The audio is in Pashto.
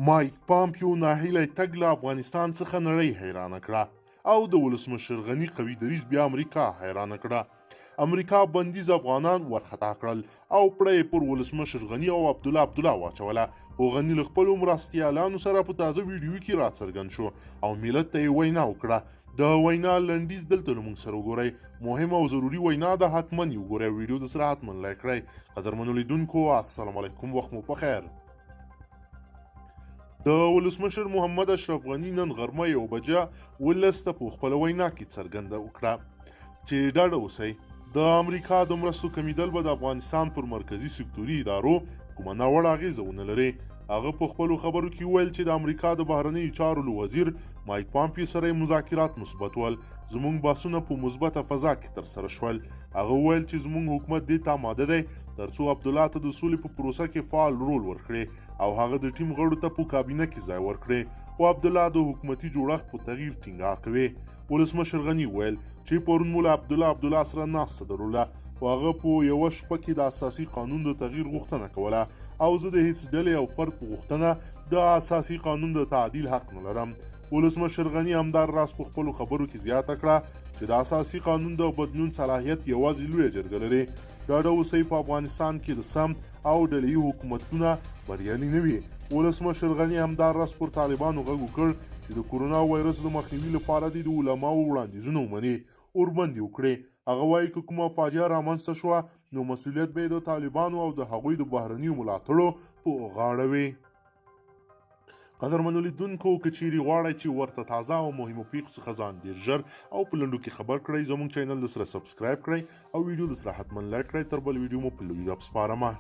مایک پامپیو ناهیلی تګ له افغانستان څخه نړۍ حیرانه کړه او د ولسمشر غني قوي دریځ بیا امریکا حیرانه کړه. امریکا بندیز افغانان ورخطا کړل او پړه پر ولسمشر غني او عبدالله واچوله. خو غني له خپلو مرستیالانو سره په تازه ویډیو کې راڅرګند شو او ملت ته یې وینا وکړه. د وینا لنډیز دلته له موږ سره وګورئ. مهم او ضروري وینا ده، حتما یې وګورئ. ویډیو د سره حتما لایک کړئ. قدرمنو لیدونکو السلام علیکم، وخت مو پخیر. د ولسمشر محمد اشرف غني نن غرمه 1 بجه ولس ته په خپله وینا کې څرګنده وکړه چې ډاډه اوسئ، د امریکا د مرستو کمیدل به د افغانستان پر مرکزي سکتوري ادارو کومه ناوړه اغیزه ونه لري. هغه په خپلو خبرو کې وویل چې د امریکا د بهرنیو چارو له وزیر مایک پامپیو سره مذاکرات مثبت ول. زموږ بحثونه په مثبته فضا کې ترسره شول. هغه وویل چې زموږ حکومت دې ته آماده دی ترڅو عبدالله ته د سولې په پروسه کې فعال رول ورکړي او هغه د ټیم غړو ته په کابینه کې ځای ورکړي. خو عبدالله د حکومتي جوړښت په تغییر ټینګار کوي. ولسمشر غني وویل چې پرون مو له عبدالله سره ناسته درلوده خو هغه په یوه شپه کې د اساسي قانون د تغییر غوښتنه کوله او زه د هیڅ ډلې او فرد په غوښتنه د اساسي قانون د تعدیل حق نه لرم. ولسمشر غني همدار راز په خپلو خبرو کې زیاته کړه چې د اساسي قانون د بدلون صلاحیت یوازې لویه جرګه لري. ډاډه اوسئ، په افغانستان کې د سم او ډلهیي حکومتونه بریالي نه وي. ولسمشر غني همدار راز پر طالبانو غږ وکړ چې د کورونا وایرس د مخنیوي لپاره د علماو وړاندیزونه ومني، اوربند یې وکړي. هغه وایي که کومه فاجعه رامنځته شوه نو مسؤلیت به یې د طالبانو او د هغوی د بهرنیو ملاتړو په غاړه وي. قدرمنو لیدونکو، که چیرې غواړئ چې ورته تازه او مهمو پیښو څخه ځان ډېر ژر او په لنډو کې خبر کړئ، زموږ چینل د سره سبسکرایب کړئ او ویډیو د سره حتما لایک کړئ. تر بل ویډیو مو په لوی رب سپارمه.